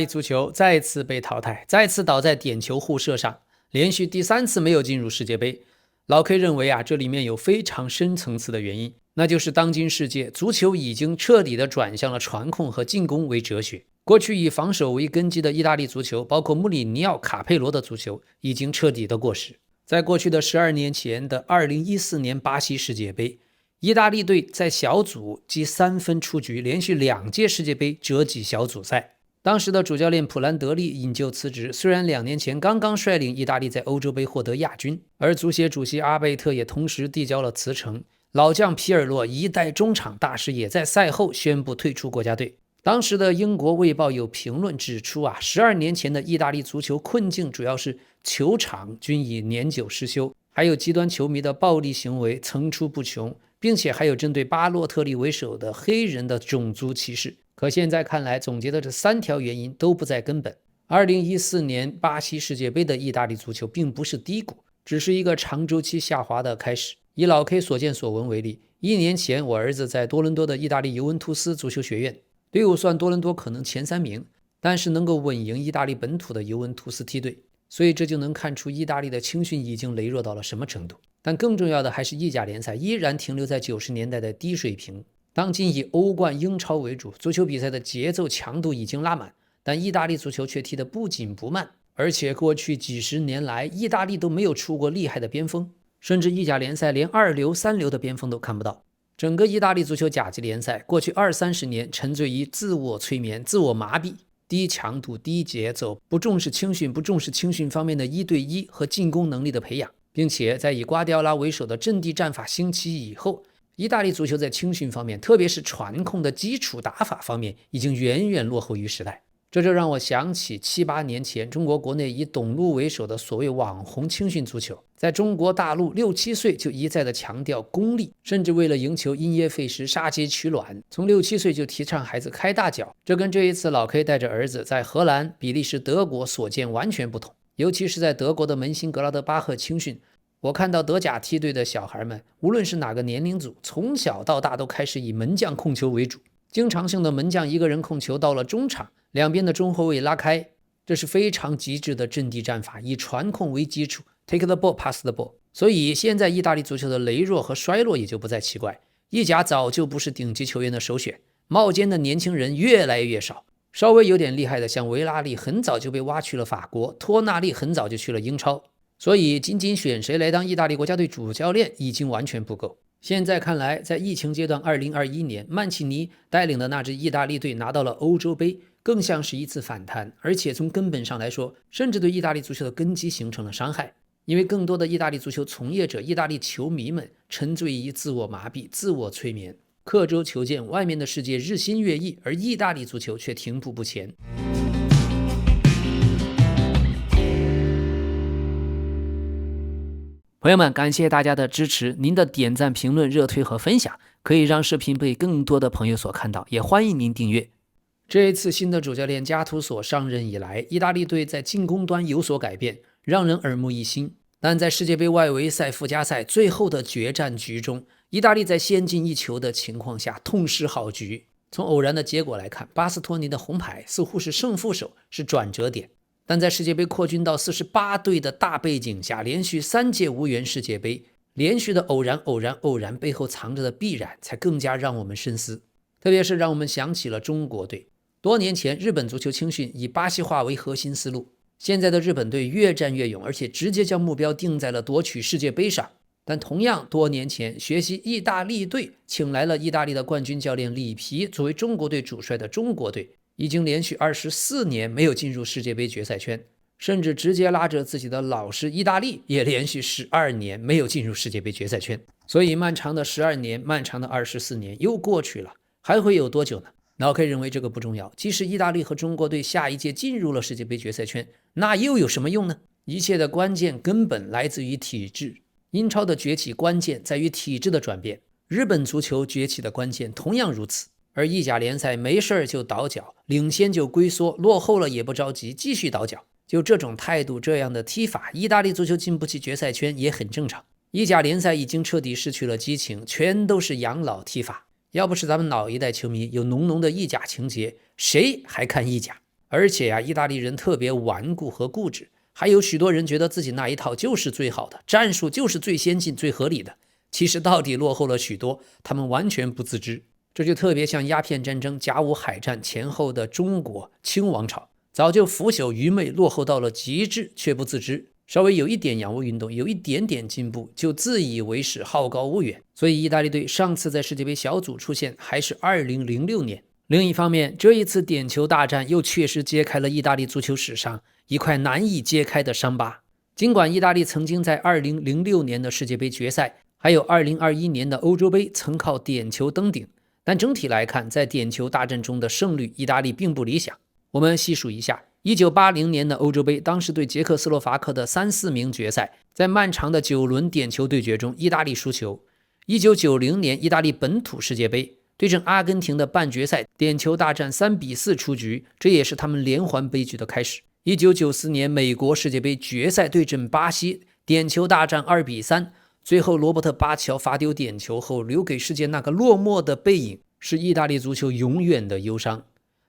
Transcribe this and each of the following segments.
足球再次被淘汰，再次倒在点球互射上，連續第3次没有进入世界杯。老 K 認為這裡面有非常深層次的原因，那就是當今世界足球已經徹底地轉向了傳控和進攻為哲學。過去以防守為根基的意大利足球，包括穆里尼奧、卡佩羅的足球，已經徹底的過時。在過去的12年前的2014年巴西世界杯，意大利隊在小組積3分出局，連續2屆世界杯折戟小組賽。當時的主教練普蘭德利引咎辭職，雖然2年前剛剛率領意大利在歐洲杯獲得亞軍，而足協主席阿貝特也同時遞交了辭呈。老將皮爾洛一代中場大師也在賽後宣布退出國家隊。當時的英國衛報有評論指出12年前的意大利足球困境主要是球场均已年久失修，還有極端球迷的暴力行為层出不窮，並且還有針對巴洛特利為首的黑人的種族歧視。可現在看来，總結的這3條原因都不在根本。2014年巴西世界杯的意大利足球並不是低谷，只是一個長周期下滑的開始。以老 K 所見所聞為例，1年前我兒子在多倫多的意大利尤文圖斯足球學院，隊伍算多倫多可能前3名，但是能夠穩贏意大利本土的尤文圖斯梯队，所以這就能看出意大利的青訓已經羸弱到了什麼程度。但更重要的還是意甲聯賽依然停留在90年代的低水平。當今以歐冠、英超為主，足球比賽的節奏強度已經拉滿，但意大利足球卻踢得不緊不慢，而且過去幾十年來，意大利都沒有出過厲害的邊鋒，甚至意甲聯賽連2流、3流的邊鋒都看不到。整個意大利足球甲級聯賽過去20-30年沉醉於自我催眠、自我麻痹，低強度、低節奏，不重視青訓，不重視青訓方面的1對1和進攻能力的培養，並且在以瓜迪奧拉為首的陣地戰法興起以後，意大利足球在青訓方面，特別是傳控的基礎打法方面，已經遠遠落後於時代。這就讓我想起7-8年前中國國內以董路為首的所謂網紅青訓足球，在中國大陸6-7歲就一再的強調功利，甚至為了贏球因噎廢食、殺雞取卵，從6-7歲就提倡孩子開大腳。這跟這一次老 K 帶着兒子在荷蘭、比利時、德國所見完全不同。尤其是在德國的門興格拉德巴赫青訓，我看到德甲梯隊的小孩們，無論是哪個年齡組，從小到大都開始以門將控球為主，經常性的門將一個人控球到了中場，兩邊的中後衛拉開，這是非常極致的陣地戰法，以傳控為基礎 ，take the ball, pass the ball。所以現在意大利足球的羸弱和衰落也就不再奇怪。意甲早就不是頂級球員的首選，冒尖的年輕人越來越少，稍微有點厲害的，像維拉利很早就被挖去了法國，托納利很早就去了英超。所以僅僅選誰來當意大利國家隊主教練已經完全不夠。現在看來，在疫情階段2021年，曼奇尼帶領的那支意大利隊拿到了歐洲杯，更像是一次反彈，而且從根本上來說，甚至對意大利足球的根基形成了傷害。因為更多的意大利足球從業者、意大利球迷們沉醉於自我麻痹、自我催眠，刻舟求劍，外面的世界日新月異，而意大利足球卻停步不前。朋友們，感謝大家的支持，您的點讚、評論、熱推和分享可以讓視頻被更多的朋友所看到，也歡迎您訂閱。這一次新的主教練加圖索上任以來，意大利隊在進攻端有所改變，讓人耳目一新。但在世界杯外圍賽附加賽最後的決戰局中，意大利在先進一球的情況下痛失好局。從偶然的結果來看，巴斯托尼的紅牌似乎是勝負手，是轉折點。但在世界杯擴軍到48隊的大背景下，連續3屆無緣世界杯，連續的偶然背後藏着的必然，才更加讓我們深思。特別是讓我們想起了中國隊。多年前，日本足球青訓以巴西化為核心思路，現在的日本隊越戰越勇，而且直接將目標定在了奪取世界杯上。但同樣多年前，學習意大利隊請來了意大利的冠軍教練里皮作為中國隊主帥的中國队，已經連續24年没有進入世界杯決賽圈，甚至直接拉着自己的老師意大利也連續12年沒有進入世界杯決賽圈。所以漫長的12年，漫長的24年又過去了，還會有多久呢？老 K 認為這個不重要，即使意大利和中國隊下一屆進入了世界杯決賽圈，那又有什麼用呢？一切的關鍵根本來自於體制。英超的崛起關鍵在於體制的轉變，日本足球崛起的關鍵同樣如此。而意甲聯賽沒事就倒腳，領先就龜縮，落後了也不着急，繼續倒腳。就這種態度，這樣的踢法，意大利足球進不去決賽圈也很正常。意甲聯賽已經徹底失去了激情，全都是養老踢法。要不是咱們老一代球迷有濃濃的意甲情結，誰還看意甲？而且意大利人特別頑固和固執，還有許多人覺得自己那一套就是最好的，戰術就是最先進、最合理的，其實到底落後了許多，他們完全不自知。這就特別像鴉片戰爭、甲午海戰前後的中國清王朝，早就腐朽愚昧，落後到了極致，卻不自知。稍微有一點洋務運動，有一點點進步，就自以為是，好高騖遠。所以意大利隊上次在世界杯小組出現還是2006年。另一方面，這一次點球大戰又確實揭開了意大利足球史上一塊難以揭開的傷疤。盡管意大利曾經在2006年的世界杯決賽，還有2021年的歐洲杯曾靠點球登頂，但整體來看，在點球大戰中的勝率，意大利並不理想。我們細數一下，1980年的歐洲杯，當時對捷克斯洛伐克的3-4名決賽，在漫長的9輪點球對決中，意大利輸球。1990年意大利本土世界杯對陣阿根廷的半決賽，點球大戰3-4出局，這也是他們連環悲劇的開始。1994年美國世界杯決賽對陣巴西，點球大戰2-3，最後羅伯特巴喬罰丟點球後，留給世界那個落寞的背影，是意大利足球永遠的憂傷。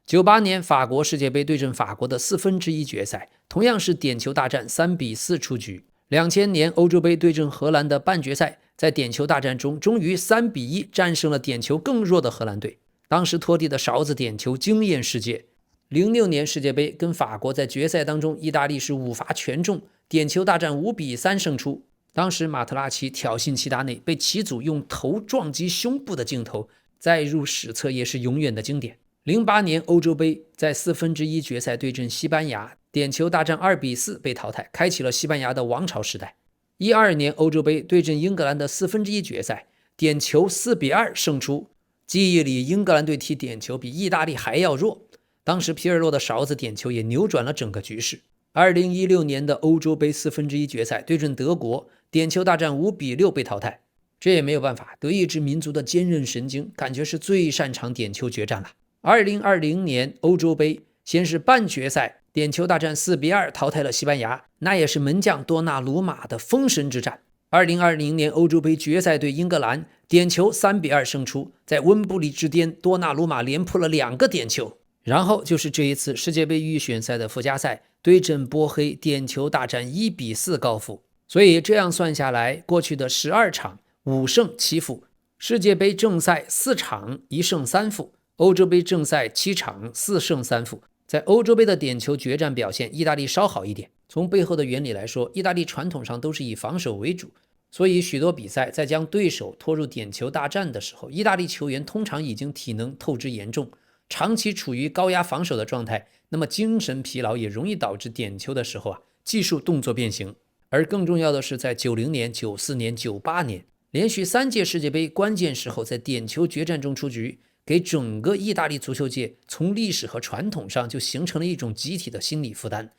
98年法國世界杯對陣法國的1/4決賽，同樣是點球大戰3-4出局。2000年歐洲杯對陣荷蘭的半決賽，在點球大戰中終於3-1戰勝了點球更弱的荷蘭隊，當時托蒂的勺子點球驚豔世界。06年世界杯跟法國在決賽當中，意大利是5罰全中，點球大戰5-3勝出。當時馬特拉齊挑釁齊達內，被齊祖用頭撞擊胸部的鏡頭再入史冊，也是永遠的經典。08年歐洲杯在1/4決賽對陣西班牙，點球大戰2-4被淘汰，開啟了西班牙的王朝時代。12年歐洲杯對陣英格蘭的1/4決賽，點球4-2勝出。記憶裡英格蘭隊踢點球比意大利還要弱，當時皮爾洛的勺子點球也扭轉了整個局勢。2016年的歐洲杯1/4決賽對陣德國，點球大戰5-6被淘汰。這也沒有辦法，德意志民族的坚韌神經感覺是最擅長點球決戰了。2020年歐洲杯先是半決賽，點球大戰4-2淘汰了西班牙，那也是門將多納魯馬的封神之戰。2020年歐洲杯決賽對英格蘭，點球3-2勝出，在溫布利之巔，多納魯馬連破了2個點球。然後就是這一次世界杯預選賽的附加賽，對陣波黑，點球大戰1-4告負。所以這樣算下來，過去的12場5勝7負，世界杯正賽4場1勝3負，歐洲杯正賽7場4勝3負。在歐洲杯的點球決戰表現，意大利稍好一點。從背後的原理來說，意大利傳統上都是以防守為主，所以許多比賽在將對手拖入點球大戰的時候，意大利球員通常已經體能透支嚴重，長期處於高壓防守的狀態，那麼精神疲勞也容易導致點球的時候技術動作变形。而更重要的是，在90年、94年、98年連續3屆世界杯關鍵時候在點球決戰中出局，給整個意大利足球界從歷史和傳統上就形成了一種集體的心理負擔。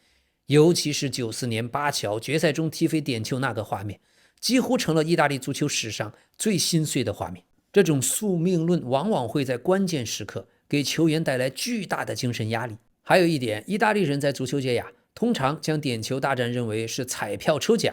尤其是94年巴喬決賽中踢飞點球那個畫面，幾乎成了意大利足球史上最心碎的畫面。這種宿命論往往會在關鍵時刻給球員帶來巨大的精神壓力。還有一點，意大利人在足球界通常將點球大戰認為是彩票抽獎，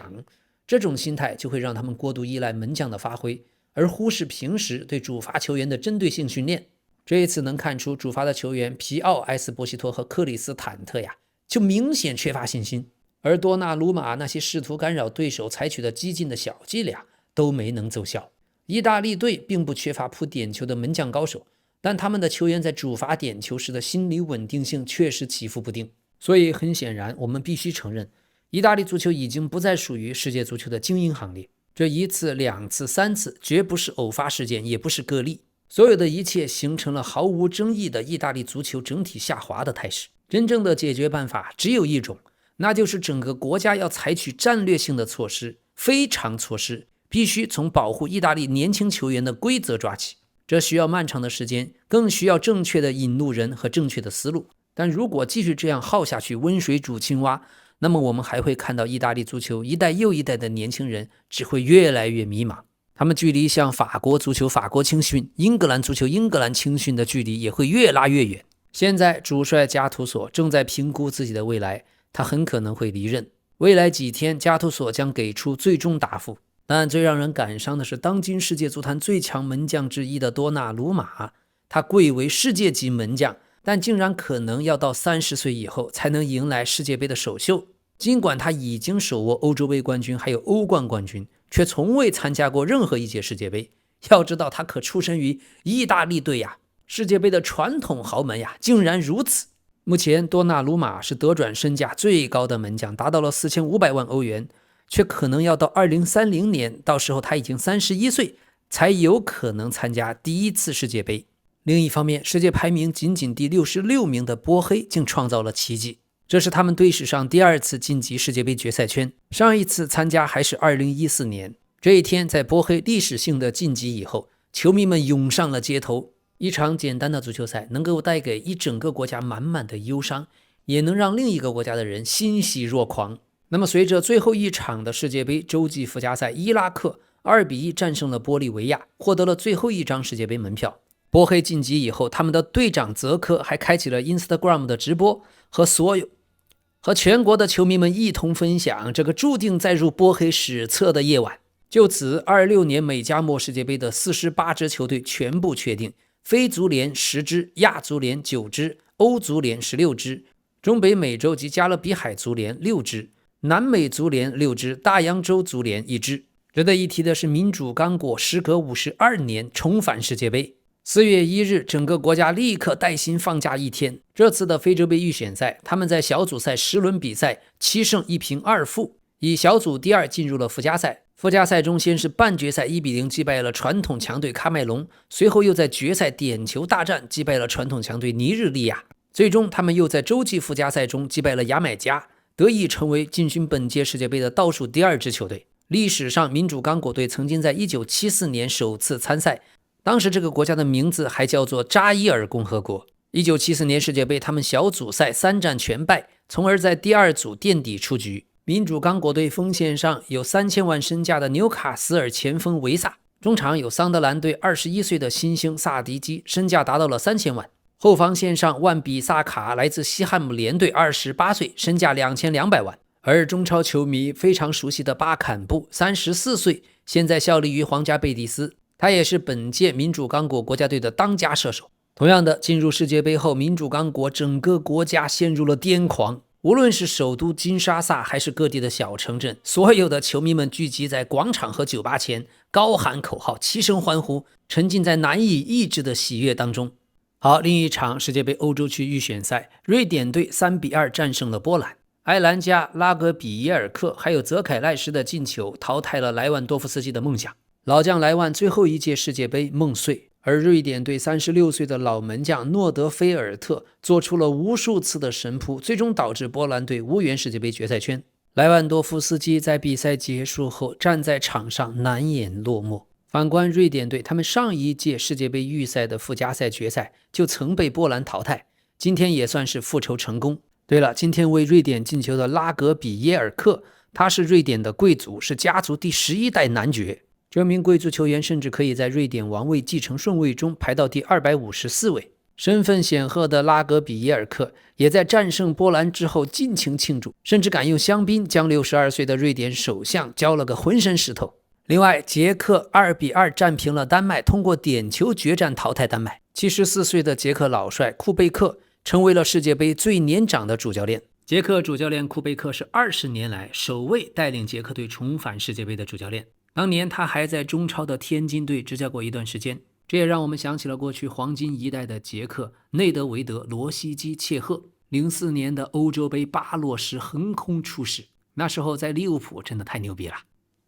這種心態就會讓他們過度依賴門將的發揮，而忽視平時對主罰球員的針對性訓練。這一次能看出主罰的球員皮奧·埃斯波西托和克里斯坦特就明顯缺乏信心，而多納魯馬那些試圖干擾對手採取的激進的小伎倆都沒能奏效。意大利隊並不缺乏撲點球的門將高手，但他們的球員在主罰點球時的心理穩定性確實起伏不定。所以很顯然，我們必須承認，意大利足球已經不再屬於世界足球的精英行列。這1次、2次、3次絕不是偶發事件，也不是個例。所有的一切形成了毫無爭議的意大利足球整體下滑的態勢。真正的解決辦法只有一種，那就是整個國家要採取戰略性的措施，非常措施，必須從保護意大利年輕球員的規則抓起。這需要漫長的時間，更需要正確的引路人和正確的思路。但如果繼續這樣耗下去，溫水煮青蛙，那麼我們還會看到意大利足球一代又一代的年輕人只會越來越迷茫。他們距離像法國足球法國青训、英格蘭足球英格蘭青训的距離也會越拉越遠。現在主帥加圖索正在評估自己的未來，他很可能會離任。未來幾天加圖索將給出最終答覆。但最讓人感傷的是，當今世界足壇最強門將之一的多納魯馬，他貴為世界級門將，但竟然可能要到30歲以後才能迎來世界杯的首秀。儘管他已經手握歐洲杯冠軍還有歐冠冠軍，卻從未參加過任何一屆世界杯。要知道他可出身於意大利隊呀，世界杯的傳統豪門呀，竟然如此。目前多納魯馬是德轉身價最高的門將，達到了4500萬歐元，卻可能要到2030年，到時候他已經31歲，才有可能參加第一次世界杯。另一方面，世界排名僅僅第66名的波黑竟創造了奇蹟，這是他們隊史上第2次晉級世界杯決賽圈，上一次參加還是2014年。這一天，在波黑歷史性的晉級以後，球迷們湧上了街頭。一場簡單的足球賽能夠帶給一整個國家滿滿的憂傷，也能讓另一個國家的人欣喜若狂。那麼隨着最後一場的世界杯洲際附加賽，伊拉克2-1戰勝了玻利維亞，獲得了最後一張世界杯門票。波黑晉級以後，他們的隊長澤科還開啟了 Instagram 的直播，和全國的球迷們一同分享這個注定載入波黑史冊的夜晚。就此，26年美加墨世界杯的48支球隊全部確定，非足聯10支，亞足聯9支，歐足聯16支，中北美洲及加勒比海足聯6支，南美足聯6支，大洋洲足聯1支。值得一提的是，民主剛果時隔52年重返世界杯。4月1日，整個國家立刻帶薪放假1天。這次的非洲杯預選賽，他們在小組賽10輪比賽7勝1平2負，以小組第2進入了附加賽。附加賽中，先是半決賽1-0擊敗了傳統強隊喀麥隆，隨後又在決賽點球大戰擊敗了傳統強隊尼日利亞，最終他們又在洲際附加賽中擊敗了牙買加，得以成為進軍本屆世界杯的倒數第2支球隊。歷史上，民主刚果隊曾經在1974年首次參賽，當時這個國家的名字還叫做扎伊爾共和國。1974年世界杯，他們小組賽3戰全敗，從而在第2組墊底出局。民主刚果隊鋒線上有3000萬身價的紐卡斯爾前鋒維薩，中場有桑德蘭隊21歲的新星薩迪基，身價達到了3000萬。後防線上萬比薩卡來自西漢姆聯隊28歲，身價2200萬。而中超球迷非常熟悉的巴坎布34歲，現在效力於皇家貝蒂斯，他也是本届民主刚果国家隊的當家射手。同樣的，進入世界杯後，民主刚果整個國家陷入了癲狂。無論是首都金沙薩還是各地的小城鎮，所有的球迷們聚集在廣場和酒吧前，高喊口號，齊聲歡呼，沉浸在難以抑制的喜悅當中。好，另一場世界杯歐洲區預選賽，瑞典隊3-2戰勝了波蘭。埃蘭加、拉格比耶爾克還有澤凱賴什的進球淘汰了萊萬多夫斯基的夢想。老將萊萬最後一屆世界杯夢碎。而瑞典隊36歲的老門將諾德菲爾特做出了無數次的神撲，最終導致波蘭隊無緣世界杯決賽圈。萊萬多夫斯基在比賽結束後站在場上難掩落寞。反觀瑞典隊，他們上一屆世界杯預賽的附加賽決賽就曾被波蘭淘汰，今天也算是復仇成功。對了，今天為瑞典進球的拉格比耶爾克，他是瑞典的貴族，是家族第11代男爵。這名貴族球員甚至可以在瑞典王位繼承順位中排到第254位。身份顯赫的拉格比耶爾克也在戰勝波蘭之後盡情慶祝，甚至敢用香檳將62歲的瑞典首相澆了個渾身濕透。另外，捷克2-2戰平了丹麥，通過點球決戰淘汰丹麥。74歲的捷克老帥庫貝克成為了世界杯最年長的主教練。捷克主教練庫貝克是20年來首位帶領捷克隊重返世界杯的主教練。當年他還在中超的天津隊執教過一段時間，這也讓我們想起了過去黃金一代的捷克內德維德、羅西基、切赫。04年的歐洲杯巴洛什橫空出世，那時候在利物浦真的太牛逼了。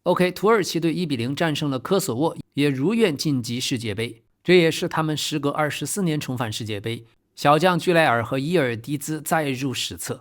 OK， 土耳其隊1-0戰勝了科索沃，也如願晉級世界杯，這也是他們時隔24年重返世界杯。小將居萊爾和伊爾迪茲再入史冊。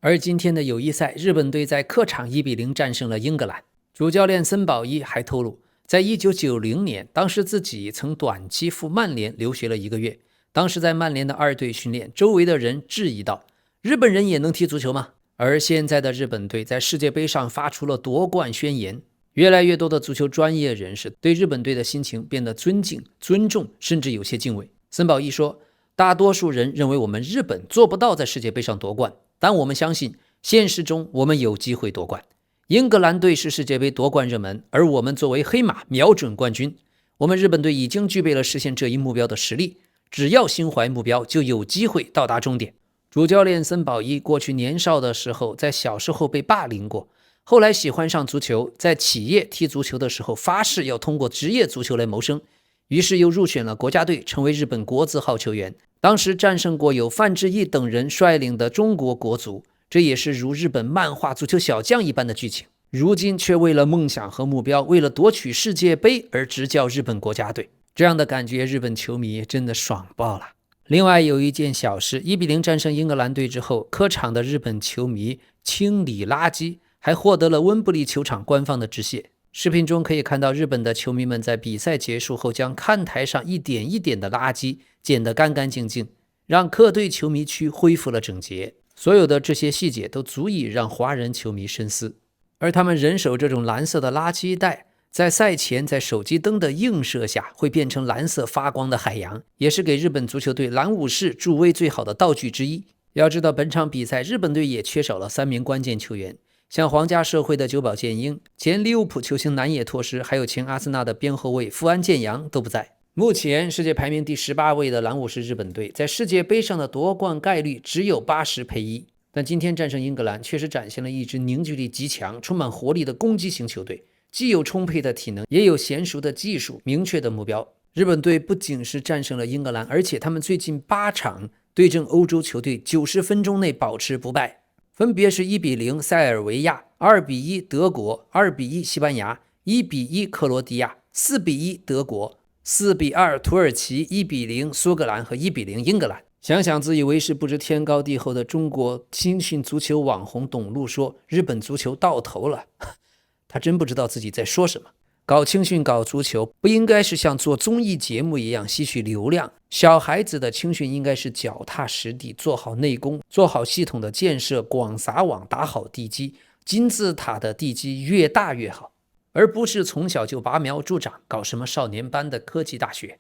而今天的友誼賽，日本隊在客場1-0戰勝了英格蘭。主教練森保一還透露，在1990年，當時自己曾短期赴曼聯留學了1個月。當時在曼聯的2隊訓練，周圍的人質疑道：“日本人也能踢足球嗎？”而現在的日本隊在世界杯上發出了奪冠宣言，越來越多的足球專業人士對日本隊的心情變得尊敬、尊重，甚至有些敬畏。森保一說：“大多數人認為我們日本做不到在世界杯上奪冠，但我們相信現實中我們有機會奪冠。英格蘭隊是世界杯奪冠熱門，而我們作為黑馬瞄準冠軍。我們日本隊已經具備了實現這一目標的實力。只要心懷目標，就有機會到達終點。主教練森保一過去年少的時候，在小時候被霸凌過，後來喜歡上足球，在企業踢足球的時候發誓要通過職業足球來謀生，於是又入選了國家隊，成為日本國字號球員。當時戰勝過有范志毅等人率領的中國國足，這也是如日本漫畫足球小將一般的劇情。如今卻為了夢想和目標，為了奪取世界杯而執教日本國家隊，這樣的感覺日本球迷真的爽爆了。另外有一件小事，1-0戰勝英格蘭隊之後，客場的日本球迷清理垃圾，還獲得了溫布利球場官方的致謝。視頻中可以看到日本的球迷們在比賽結束後，將看台上一點一點的垃圾撿得乾乾淨淨，讓客隊球迷區恢復了整潔。所有的這些細節都足以讓華人球迷深思。而他們人手這種藍色的垃圾袋，在賽前在手機燈的映射下會變成藍色發光的海洋，也是給日本足球隊蓝武士助威最好的道具之一。要知道本场比赛日本队也缺少了3名關鍵球員，像皇家社會的久保建英、前利物浦球星南野拓實，還有前阿森納的邊後衛富安健洋都不在。目前世界排名第18位的蓝武士日本隊在世界杯上的夺冠概率只有80-1，但今天戰勝英格蘭確實展現了一支凝聚力極強、充滿活力的攻擊型球隊，既有充沛的體能，也有嫻熟的技術、明確的目標。日本隊不僅是戰勝了英格蘭，而且他們最近8場對陣歐洲球隊90分鐘內保持不敗，分別是1-0塞爾維亞、2-1德國、2-1西班牙、1-1克羅地亞、4-1德國、4-2土耳其、1-0蘇格蘭和1-0英格蘭。想想自以為是不知天高地厚的中國青訓足球網紅董路說日本足球到頭了，他真不知道自己在說什麼。搞青訓搞足球不應該是像做綜藝節目一樣吸取流量，小孩子的青訓應該是腳踏實地，做好內功，做好系統的建設，廣撒網，打好地基，金字塔的地基越大越好，而不是從小就拔苗助长，搞什麼少年班的科技大學。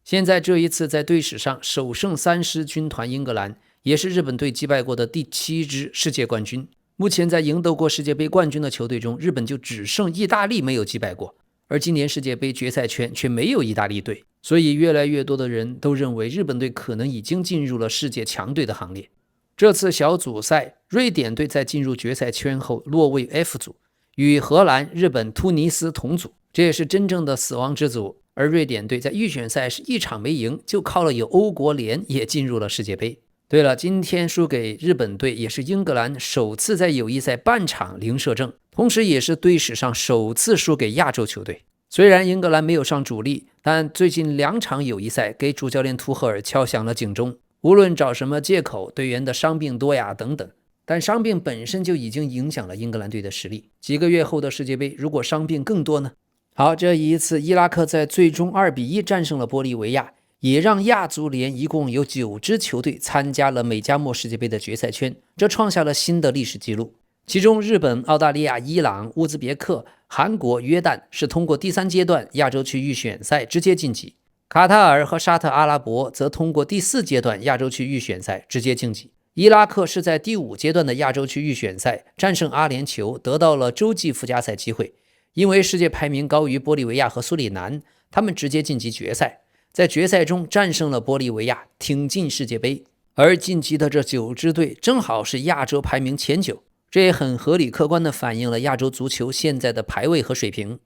现在這一次在隊史上首勝3獅軍團英格蘭，也是日本隊擊敗過的第7支世界冠軍。目前在贏得過世界杯冠軍的球隊中，日本就只剩意大利沒有擊敗過，而今年世界杯決賽圈卻沒有意大利隊，所以越來越多的人都認為日本隊可能已經進入了世界強隊的行列。這次小組賽，瑞典隊在進入決賽圈後落位 F 組，與荷蘭、日本、突尼斯同組，這也是真正的死亡之組。而瑞典隊在預選賽是一場沒贏，就靠了有歐國聯也進入了世界杯。對了，今天輸給日本隊也是英格蘭首次在友誼賽半場零射正，同時也是隊史上首次輸給亞洲球隊。雖然英格蘭沒有上主力，但最近2場友誼賽給主教練圖赫爾敲響了警鐘。無論找什麼借口，隊員的傷病多呀等等，但傷病本身就已經影響了英格蘭隊的實力。幾個月後的世界杯，如果傷病更多呢？好，這一次伊拉克在最終2-1戰勝了玻利維亞，也讓亞足聯一共有9支球隊參加了美加墨世界杯的決賽圈，這創下了新的歷史記錄。其中日本、澳大利亞、伊朗、烏茲別克、韓國、約旦是通過第3階段亞洲區預選賽直接晉級，卡塔爾和沙特阿拉伯則通過第4階段亞洲區預選賽直接晉級。伊拉克是在第5階段的亞洲區預選賽戰勝阿聯酋，得到了洲際附加賽機會。因為世界排名高於玻利維亞和蘇里南，他們直接晉級決賽，在決賽中戰勝了玻利維亞，挺進世界杯。而晉級的這9支隊正好是亞洲排名前9，這也很合理客觀地反映了亞洲足球現在的排位和水平。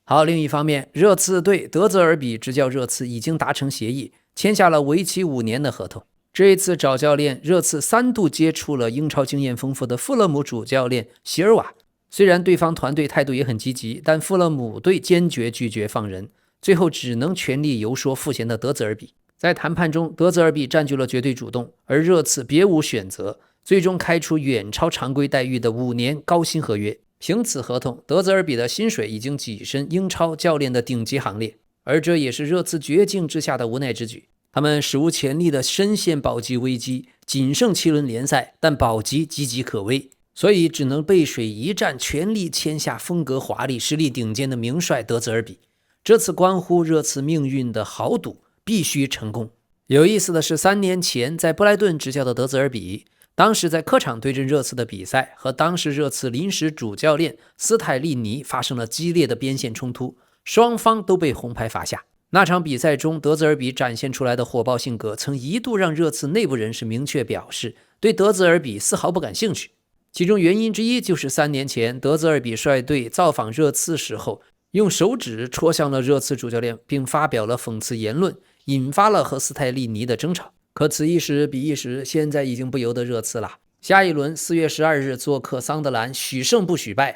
好，另一方面，熱刺隊德澤爾比執教熱刺已經達成協議，簽下了為期5年的合同。這一次找教練，熱刺3度接觸了英超經驗豐富的富勒姆主教練席爾瓦。雖然對方團隊態度也很積極，但富勒姆隊堅決拒絕放人，最後只能全力游說賦閒的德澤爾比。在談判中，德澤爾比佔據了絕對主動，而熱刺別無選擇，最終開出遠超常規待遇的5年高薪合約。憑此合同，德澤爾比的薪水已經躋身英超教練的頂級行列，而這也是熱刺絕境之下的無奈之舉。他們史無前例的深陷保級危機，僅剩7輪聯賽，但保級岌岌可危。所以只能背水一戰，全力簽下風格華麗、實力頂尖的名帥德澤爾比。這次關乎熱刺命運的豪賭必須成功。有意思的是，3年前在布萊頓執教的德澤爾比，當時在客場對陣熱刺的比賽，和當時熱刺臨時主教練斯泰利尼發生了激烈的邊線衝突，雙方都被紅牌罰下。那場比賽中，德澤爾比展現出來的火爆性格，曾一度讓熱刺內部人士明確表示對德澤爾比絲毫不感興趣。其中原因之一就是3年前德澤爾比率隊造訪熱刺時候，用手指戳向了熱刺主教練，並發表了諷刺言論，引發了和斯泰利尼的爭吵。可此一時彼一時，現在已經不由得热刺了。下一輪4月12日做客桑德蘭，許勝不許敗。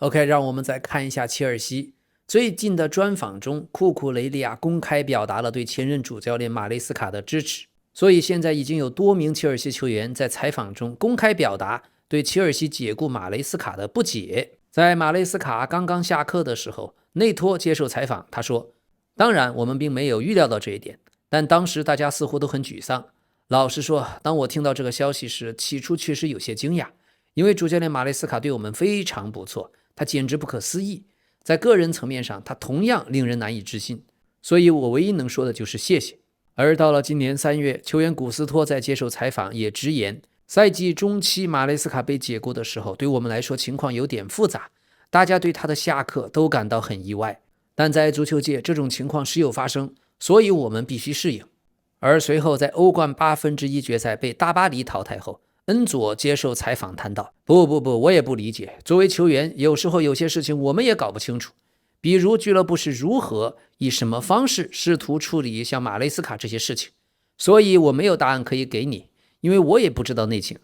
OK， 讓我們再看一下切爾西。最近的專訪中，庫庫雷利亞公開表達了對前任主教練馬雷斯卡的支持，所以現在已經有多名切爾西球員在採訪中公開表達對切爾西解雇馬雷斯卡的不解。在馬雷斯卡剛剛下課的時候，內托接受採訪，他說：“當然，我們並沒有預料到這一點，但當時大家似乎都很沮喪。老實說，當我聽到這個消息時，起初確實有些驚訝，因為主教練馬雷斯卡對我們非常不錯，他簡直不可思議。在個人層面上，他同樣令人難以置信。所以我唯一能說的就是謝謝。”而到了今年3月，球員古斯托在接受採訪也直言，賽季中期馬雷斯卡被解雇的時候，對我們來說情況有點複雜，大家對他的下課都感到很意外。但在足球界，這種情況時有發生，所以我們必須適應。而隨後在歐冠1/8決賽被大巴黎淘汰後，恩佐接受採訪談到：“不，我也不理解。作為球員，有時候有些事情我們也搞不清楚，比如俱樂部是如何以什麼方式試圖處理像馬雷斯卡這些事情，所以我沒有答案可以給你，因為我也不知道內情。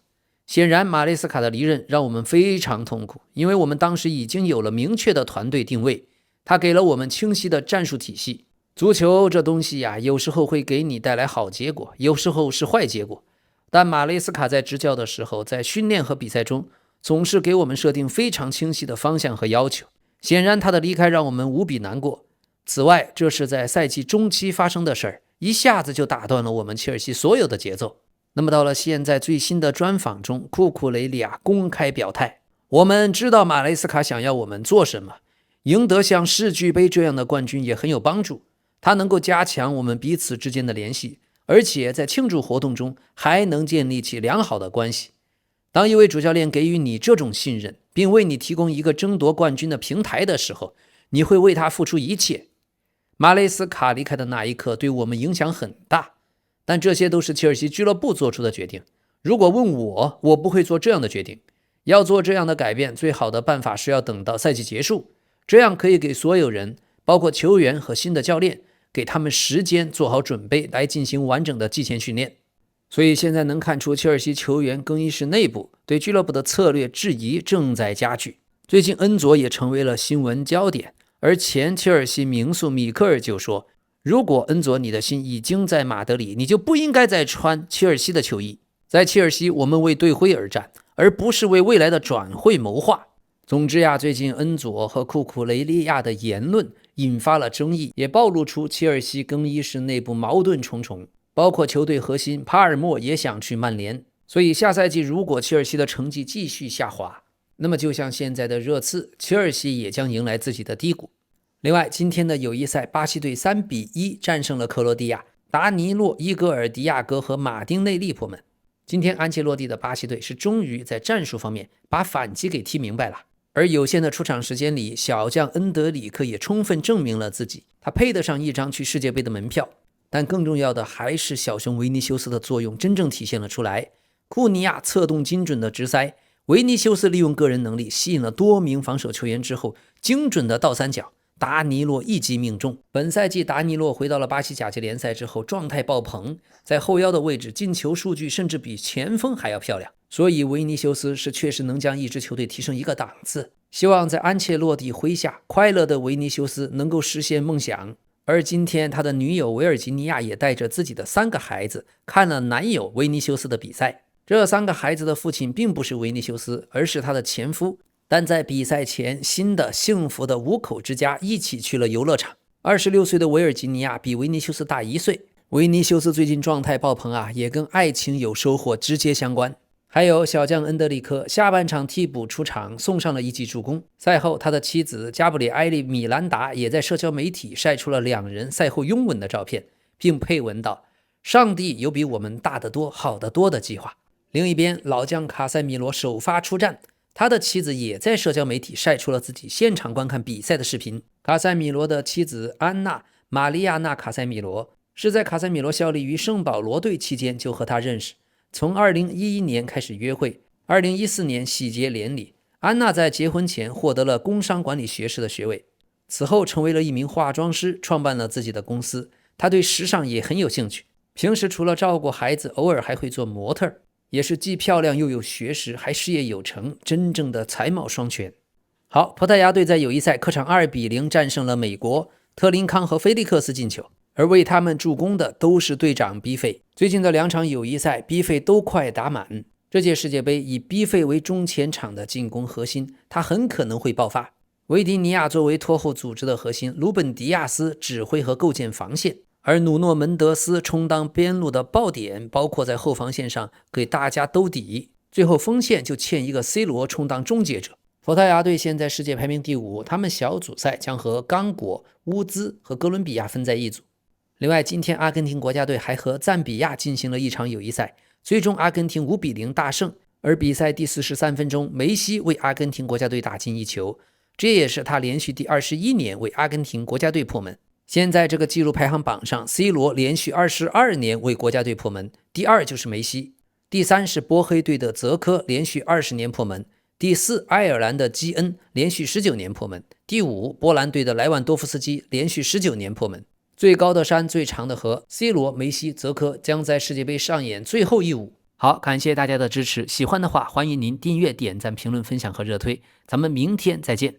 顯然，馬雷斯卡的離任讓我們非常痛苦，因為我們當時已經有了明確的團隊定位，他給了我們清晰的戰術體系。足球這東西呀，有時候會給你帶來好結果，有時候是壞結果。但馬雷斯卡在執教的時候，在訓練和比賽中，總是給我們設定非常清晰的方向和要求。顯然他的離開讓我們無比難過。此外，這是在賽季中期發生的事兒，一下子就打斷了我們切爾西所有的節奏。那麼到了現在最新的專訪中，庫庫雷利亞公開表態：“我們知道馬雷斯卡想要我們做什麼，贏得像世俱杯這樣的冠軍也很有幫助，它能夠加強我們彼此之間的聯繫，而且在慶祝活動中還能建立起良好的關係。當一位主教練給予你這種信任，並為你提供一個爭奪冠軍的平台的時候，你會為他付出一切。馬雷斯卡離開的那一刻對我們影響很大，但這些都是切爾西俱樂部做出的決定。如果問我，我不會做這樣的決定。要做這樣的改變，最好的辦法是要等到賽季結束，這樣可以給所有人，包括球員和新的教練，給他們時間做好準備，來進行完整的季前訓練。所以現在能看出，切爾西球員更衣室內部对俱樂部的策略質疑正在加剧。最近恩佐也成為了新聞焦點，而前切爾西名宿米克爾就說，如果恩佐你的心已經在馬德里，你就不應該再穿切爾西的球衣。在切爾西，我們為队徽而戰，而不是為未來的轉會謀劃。總之呀，最近恩佐和庫庫雷利亞的言論引發了爭議，也暴露出切爾西更衣室內部矛盾重重，包括球隊核心帕爾默也想去曼聯。所以下赛季如果切尔西的成绩繼續下滑，那麼就像現在的热刺，切爾西也將迎來自己的低谷。另外，今天的友谊賽，巴西队3-1戰勝了克羅地亞，達尼洛、伊戈爾·迪亞哥和馬丁內利破門。今天安切洛蒂的巴西队是終於在戰術方面把反擊給踢明白了，而有限的出場时間裡，小將恩德里克也充分證明了自己，他配得上一張去世界杯的門票。但更重要的還是小熊維尼修斯的作用真正體現了出來。庫尼亞策動精準的直塞，維尼修斯利用個人能力吸引了多名防守球員之後，精準的倒三角，達尼洛一擊命中。本賽季達尼洛回到了巴西甲級聯賽之後，狀態爆棚，在後腰的位置進球數據甚至比前鋒還要漂亮。所以維尼修斯是確實能將一支球隊提升一個檔次。希望在安切洛蒂麾下，快樂的維尼修斯能夠實現夢想。而今天他的女友維爾吉尼亞也帶着自己的3個孩子看了男友維尼修斯的比賽。這3個孩子的父親並不是維尼修斯，而是他的前夫。但在比賽前，新的幸福的5口之家一起去了遊樂场。26歲的維爾吉尼亞比維尼修斯大1歲。維尼修斯最近狀態爆棚啊，也跟愛情有收穫直接相關。還有小將恩德里克下半場替補出場，送上了一記助攻。賽後他的妻子加布里埃利·米蘭達也在社交媒體曬出了2人賽後擁吻的照片，並配文道：上帝有比我們大得多好得多的計劃。另一邊，老將卡塞米羅首發出戰，他的妻子也在社交媒體曬出了自己現場觀看比賽的視頻。卡塞米羅的妻子安娜·瑪利亞娜·卡塞米羅，是在卡塞米羅效力於聖保羅隊期間就和他認識，從2011年開始約會，2014年喜結連理。安娜在結婚前獲得了工商管理學士的學位，此後成為了一名化妝師，創辦了自己的公司。她對時尚也很有興趣，平時除了照顧孩子，偶爾還會做模特，也是既漂亮又有學識，還事業有成，真正的才貌雙全。好，葡萄牙隊在友誼賽客場2-0戰勝了美國，特林康和菲利克斯進球，而為他們助攻的都是隊長逼費。最近的2場友誼賽，逼費都快打滿。這屆世界杯以逼費為中前場的進攻核心，他很可能會爆發。維迪尼亞作為拖後組織的核心，魯本迪亞斯指揮和構建防線，而努諾門德斯充當邊路的爆點，包括在後防線上給大家兜底。最後鋒線就欠一個 C 羅充當終結者。葡萄牙隊現在世界排名第5，他們小組賽將和剛果、烏茲和哥倫比亞分在一組。另外，今天阿根廷國家隊還和贊比亞進行了一場友誼賽，最終阿根廷5-0大勝。而比賽第43分鐘，梅西為阿根廷國家隊打進一球，這也是他連續第21年為阿根廷國家隊破門。現在這個紀錄排行榜上 ，C 羅連續22年為國家隊破門，第2就是梅西，第3是波黑隊的澤科連續20年破門。第4，愛爾蘭的基恩連續19年破門；第5，波蘭隊的萊萬多夫斯基連續19年破門。最高的山，最長的河 ，C 羅、梅西、澤科將在世界杯上演最後一舞。好，感謝大家的支持，喜歡的話歡迎您訂閱、點讚、評論、分享和熱推，咱們明天再見。